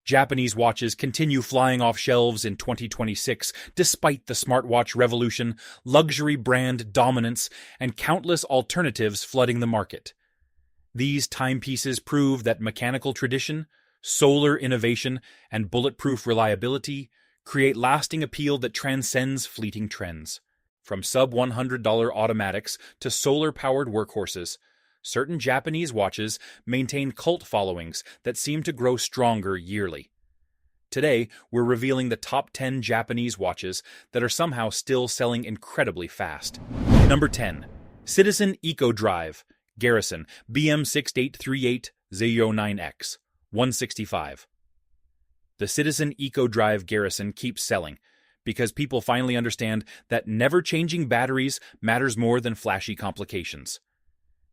Japanese watches continue flying off shelves in 2026 despite the smartwatch revolution, luxury brand dominance, and countless alternatives flooding the market. These timepieces prove that mechanical tradition, solar innovation, and bulletproof reliability create lasting appeal that transcends fleeting trends. From sub-$100 automatics to solar-powered workhorses, certain Japanese watches maintain cult followings that seem to grow stronger yearly. Today, we're revealing the top 10 Japanese watches that are somehow still selling incredibly fast. Number 10. Citizen EcoDrive, Garrison, BM683809X, 165. The Citizen EcoDrive Garrison keeps selling, because people finally understand that never-changing batteries matters more than flashy complications.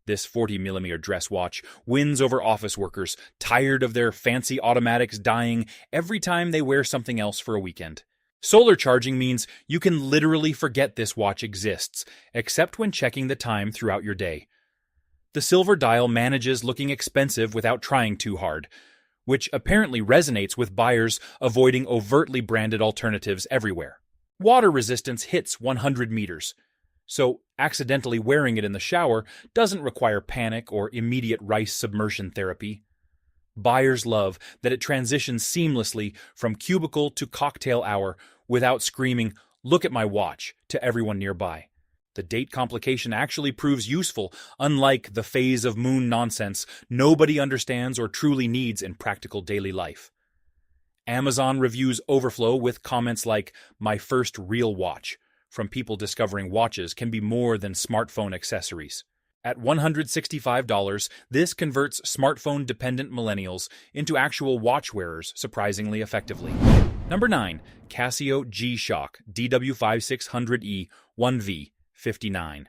This 40mm dress watch wins over office workers, tired of their fancy automatics dying every time they wear something else for a weekend. Solar charging means you can literally forget this watch exists, except when checking the time throughout your day. The silver dial manages looking expensive without trying too hard, which apparently resonates with buyers avoiding overtly branded alternatives everywhere. Water resistance hits 100 meters, so accidentally wearing it in the shower doesn't require panic or immediate rice submersion therapy. Buyers love that it transitions seamlessly from cubicle to cocktail hour without screaming, "Look at my watch," to everyone nearby. The date complication actually proves useful, unlike the phase of moon nonsense nobody understands or truly needs in practical daily life. Amazon reviews overflow with comments like, "My first real watch," from people discovering watches can be more than smartphone accessories. At $165, this converts smartphone-dependent millennials into actual watch wearers surprisingly effectively. Number 9. Casio GShock DW5600E 1V 59.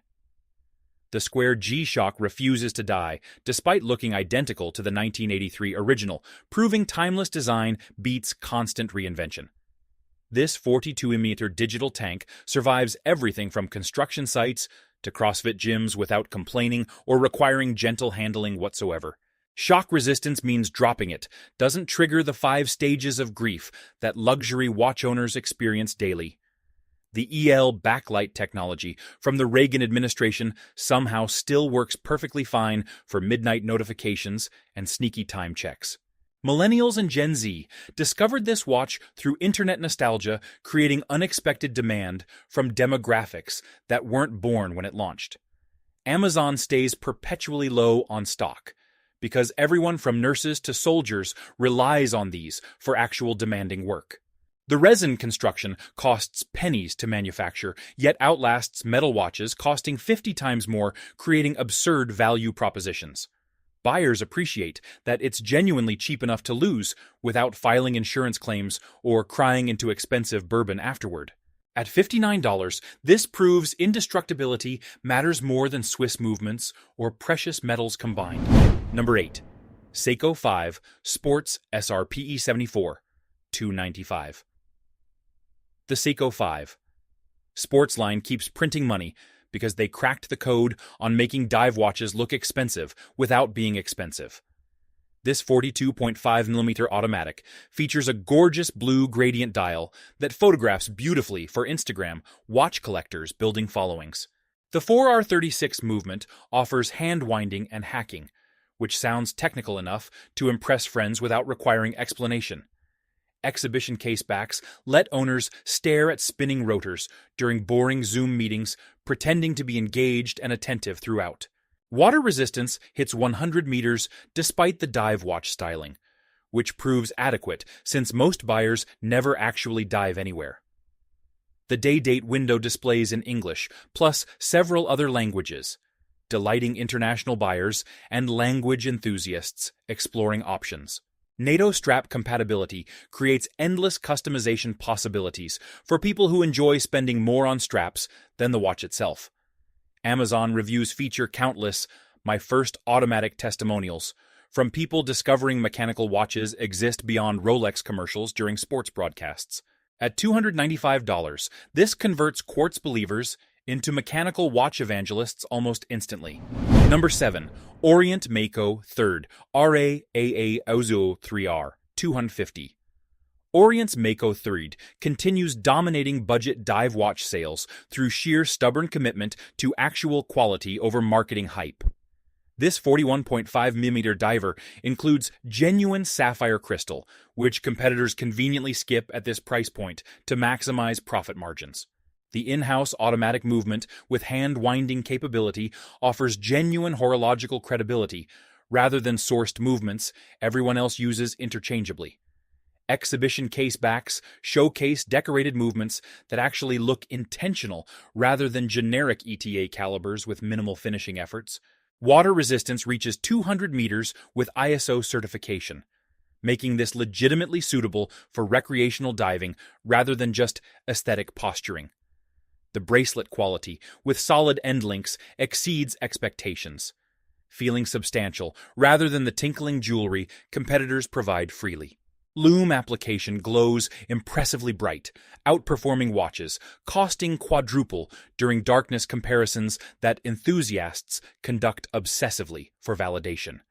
The square G-Shock refuses to die, despite looking identical to the 1983 original, proving timeless design beats constant reinvention. This 42mm digital tank survives everything from construction sites to CrossFit gyms without complaining or requiring gentle handling whatsoever. Shock resistance means dropping it doesn't trigger the 5 stages of grief that luxury watch owners experience daily. The EL backlight technology from the Reagan administration somehow still works perfectly fine for midnight notifications and sneaky time checks. Millennials and Gen Z discovered this watch through internet nostalgia, creating unexpected demand from demographics that weren't born when it launched. Amazon stays perpetually low on stock, because everyone from nurses to soldiers relies on these for actual demanding work. The resin construction costs pennies to manufacture, yet outlasts metal watches costing 50 times more, creating absurd value propositions. Buyers appreciate that it's genuinely cheap enough to lose without filing insurance claims or crying into expensive bourbon afterward. At $59, this proves indestructibility matters more than Swiss movements or precious metals combined. Number 8. Seiko 5 Sports SRPE 74 $295. The Seiko 5 Sports line keeps printing money because they cracked the code on making dive watches look expensive without being expensive. This 42.5mm automatic features a gorgeous blue gradient dial that photographs beautifully for Instagram watch collectors building followings. The 4R36 movement offers hand winding and hacking, which sounds technical enough to impress friends without requiring explanation. Exhibition casebacks let owners stare at spinning rotors during boring Zoom meetings, pretending to be engaged and attentive throughout. Water resistance hits 100 meters despite the dive watch styling, which proves adequate since most buyers never actually dive anywhere. The day-date window displays in English, plus several other languages, delighting international buyers and language enthusiasts exploring options. NATO strap compatibility creates endless customization possibilities for people who enjoy spending more on straps than the watch itself. Amazon reviews feature countless "my first automatic" testimonials from people discovering mechanical watches exist beyond Rolex commercials during sports broadcasts. At $295, this converts quartz believers into mechanical watch evangelists almost instantly. Number 7. Orient Mako 3rd RAAA 3R $250. Orient Mako 3 continues dominating budget dive watch sales through sheer stubborn commitment to actual quality over marketing hype. This 41.5mm diver includes genuine sapphire crystal, which competitors conveniently skip at this price point to maximize profit margins. The in-house automatic movement with hand-winding capability offers genuine horological credibility rather than sourced movements everyone else uses interchangeably. Exhibition case backs showcase decorated movements that actually look intentional rather than generic ETA calibers with minimal finishing efforts. Water resistance reaches 200 meters with ISO certification, making this legitimately suitable for recreational diving rather than just aesthetic posturing. The bracelet quality, with solid end links, exceeds expectations, feeling substantial rather than the tinkling jewelry competitors provide freely. Lume application glows impressively bright, outperforming watches, costing quadruple during darkness comparisons that enthusiasts conduct obsessively for validation.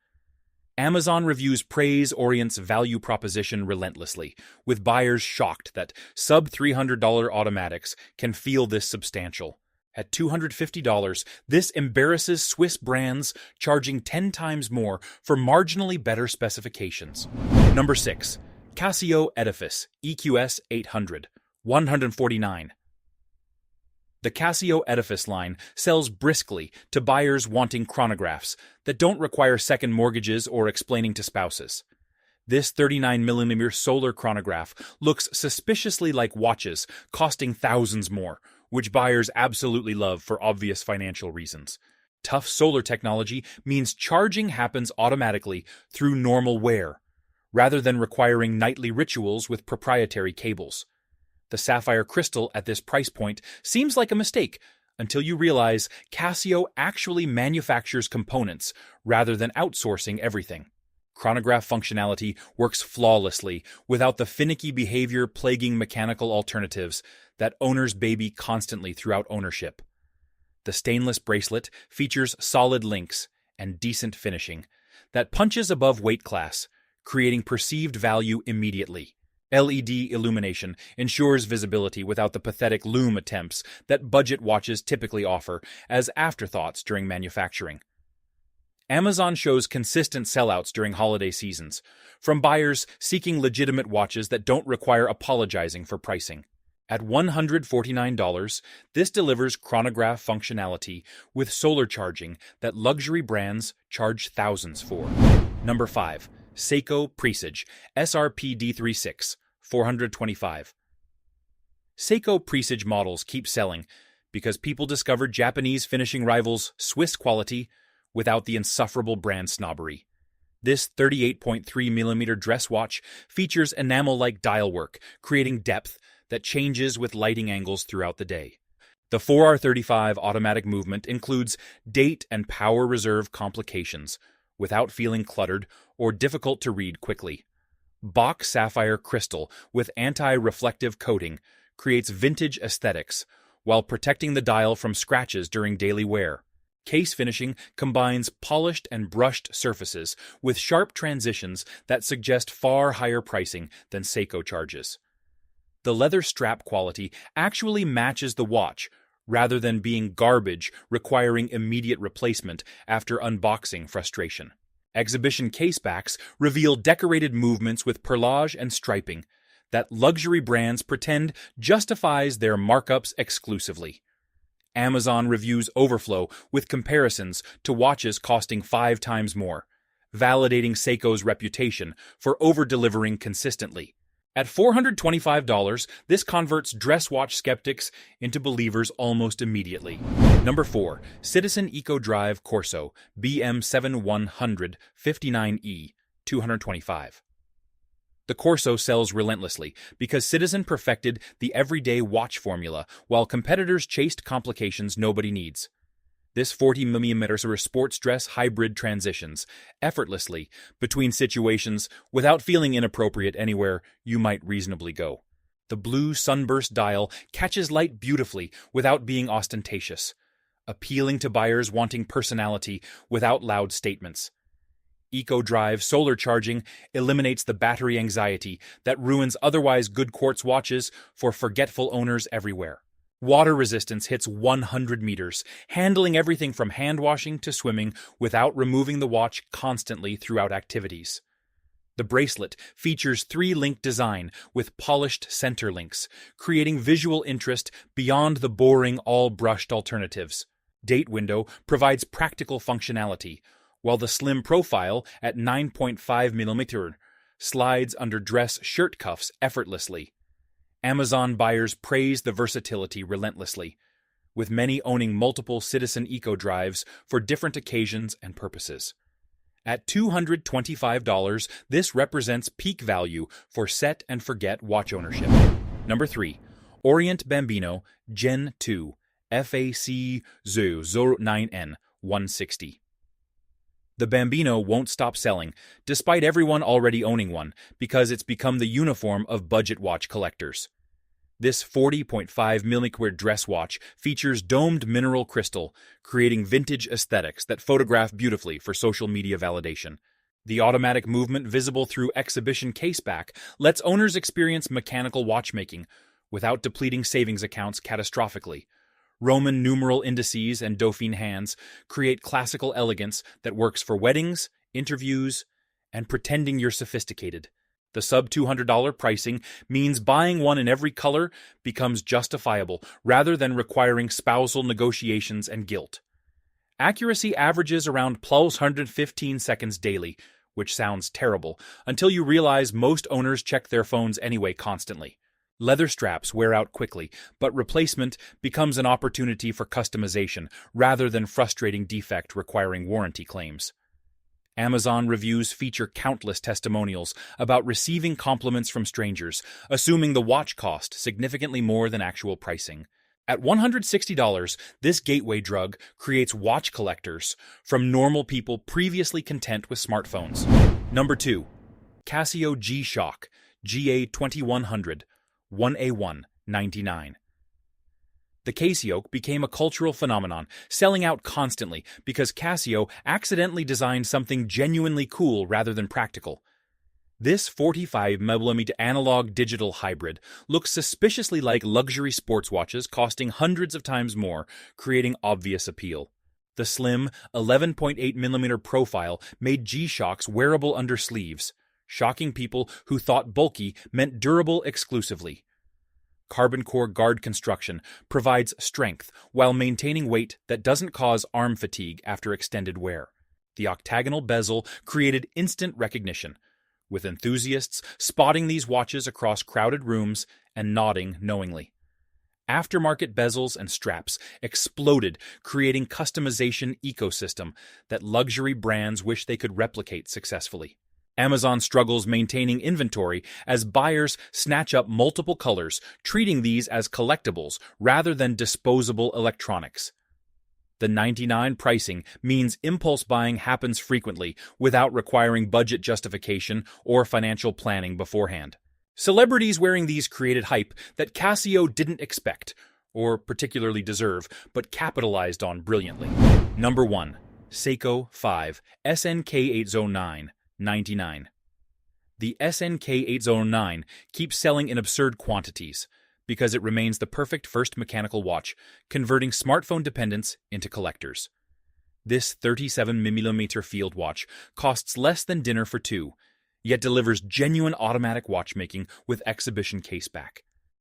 Amazon reviews praise Orient's value proposition relentlessly, with buyers shocked that sub-$300 automatics can feel this substantial. At $250, this embarrasses Swiss brands charging 10 times more for marginally better specifications. Number 6. Casio Edifice EQS 800, $149. The Casio Edifice line sells briskly to buyers wanting chronographs that don't require second mortgages or explaining to spouses. This 39mm solar chronograph looks suspiciously like watches costing thousands more, which buyers absolutely love for obvious financial reasons. Tough solar technology means charging happens automatically through normal wear, rather than requiring nightly rituals with proprietary cables. The sapphire crystal at this price point seems like a mistake until you realize Casio actually manufactures components rather than outsourcing everything. Chronograph functionality works flawlessly without the finicky behavior plaguing mechanical alternatives that owners baby constantly throughout ownership. The stainless bracelet features solid links and decent finishing that punches above weight class, creating perceived value immediately. LED illumination ensures visibility without the pathetic lume attempts that budget watches typically offer as afterthoughts during manufacturing. Amazon shows consistent sellouts during holiday seasons, from buyers seeking legitimate watches that don't require apologizing for pricing. At $149, this delivers chronograph functionality with solar charging that luxury brands charge thousands for. Number 5. Seiko Preage SRP D36, $425. Seiko Preage models keep selling because people discovered Japanese finishing rivals Swiss quality without the insufferable brand snobbery. This 38.3mm dress watch features enamel-like dialwork, creating depth that changes with lighting angles throughout the day. The 4R35 automatic movement includes date and power reserve complications, without feeling cluttered or difficult to read quickly. Bach sapphire crystal with anti-reflective coating creates vintage aesthetics while protecting the dial from scratches during daily wear. Case finishing combines polished and brushed surfaces with sharp transitions that suggest far higher pricing than Seiko charges. The leather strap quality actually matches the watch, rather than being garbage requiring immediate replacement after unboxing frustration. Exhibition casebacks reveal decorated movements with perlage and striping that luxury brands pretend justifies their markups exclusively. Amazon reviews overflow with comparisons to watches costing 5 times more, validating Seiko's reputation for over-delivering consistently. At $425, this converts dress watch skeptics into believers almost immediately. Number 4. Citizen EcoDrive Corso BM7100 59E, $225. The Corso sells relentlessly because Citizen perfected the everyday watch formula while competitors chased complications nobody needs. This 40mm sports dress hybrid transitions effortlessly between situations without feeling inappropriate anywhere you might reasonably go. The blue sunburst dial catches light beautifully without being ostentatious, appealing to buyers wanting personality without loud statements. EcoDrive solar charging eliminates the battery anxiety that ruins otherwise good quartz watches for forgetful owners everywhere. Water resistance hits 100 meters, handling everything from hand washing to swimming without removing the watch constantly throughout activities. The bracelet features 3-link design with polished center links, creating visual interest beyond the boring all-brushed alternatives. Date window provides practical functionality, while the slim profile at 9.5 mm slides under dress shirt cuffs effortlessly. Amazon buyers praise the versatility relentlessly, with many owning multiple Citizen EcoDrives for different occasions and purposes. At $225, this represents peak value for set-and-forget watch ownership. Number 3. Orient Bambino Gen 2 FAC 09N 160. The Bambino won't stop selling, despite everyone already owning one, because it's become the uniform of budget watch collectors. This 40.5 mm dress watch features domed mineral crystal, creating vintage aesthetics that photograph beautifully for social media validation. The automatic movement visible through exhibition caseback lets owners experience mechanical watchmaking without depleting savings accounts catastrophically. Roman numeral indices and Dauphine hands create classical elegance that works for weddings, interviews, and pretending you're sophisticated. The sub-$200 pricing means buying one in every color becomes justifiable rather than requiring spousal negotiations and guilt. Accuracy averages around plus 115 seconds daily, which sounds terrible, until you realize most owners check their phones anyway constantly. Leather straps wear out quickly, but replacement becomes an opportunity for customization rather than frustrating defect requiring warranty claims. Amazon reviews feature countless testimonials about receiving compliments from strangers, assuming the watch cost significantly more than actual pricing. At $160, this gateway drug creates watch collectors from normal people previously content with smartphones. Number 2. Casio GShock GA2100 1A1 99. The Casio became a cultural phenomenon, selling out constantly because Casio accidentally designed something genuinely cool rather than practical. This 45mm analog-digital hybrid looks suspiciously like luxury sports watches costing hundreds of times more, creating obvious appeal. The slim 11.8mm profile made G-Shocks wearable under sleeves, shocking people who thought bulky meant durable exclusively. Carbon core guard construction provides strength while maintaining weight that doesn't cause arm fatigue after extended wear. The octagonal bezel created instant recognition, with enthusiasts spotting these watches across crowded rooms and nodding knowingly. Aftermarket bezels and straps exploded, creating customization ecosystem that luxury brands wish they could replicate successfully. Amazon struggles maintaining inventory as buyers snatch up multiple colors, treating these as collectibles rather than disposable electronics. The $99 pricing means impulse buying happens frequently without requiring budget justification or financial planning beforehand. Celebrities wearing these created hype that Casio didn't expect, or particularly deserve, but capitalized on brilliantly. Number 1. Seiko SNK809 99. The SNK809 keeps selling in absurd quantities because it remains the perfect first mechanical watch, converting smartphone dependence into collectors. This 37mm field watch costs less than dinner for two, yet delivers genuine automatic watchmaking with exhibition caseback.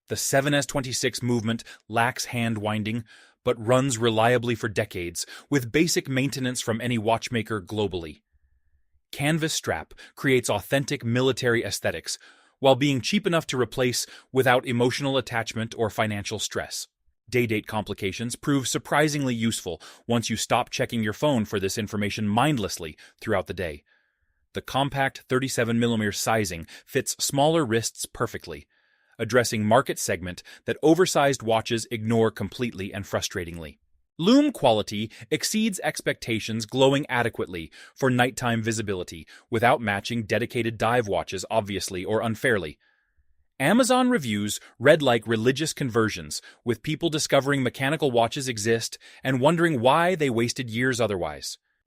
The 7S26 movement lacks hand winding, but runs reliably for decades, with basic maintenance from any watchmaker globally. Canvas strap creates authentic military aesthetics, while being cheap enough to replace without emotional attachment or financial stress. Day-date complications prove surprisingly useful once you stop checking your phone for this information mindlessly throughout the day. The compact 37mm sizing fits smaller wrists perfectly, addressing market segment that oversized watches ignore completely and frustratingly. Lume quality exceeds expectations, glowing adequately for nighttime visibility without matching dedicated dive watches obviously or unfairly. Amazon reviews read like religious conversions, with people discovering mechanical watches exist and wondering why they wasted years otherwise.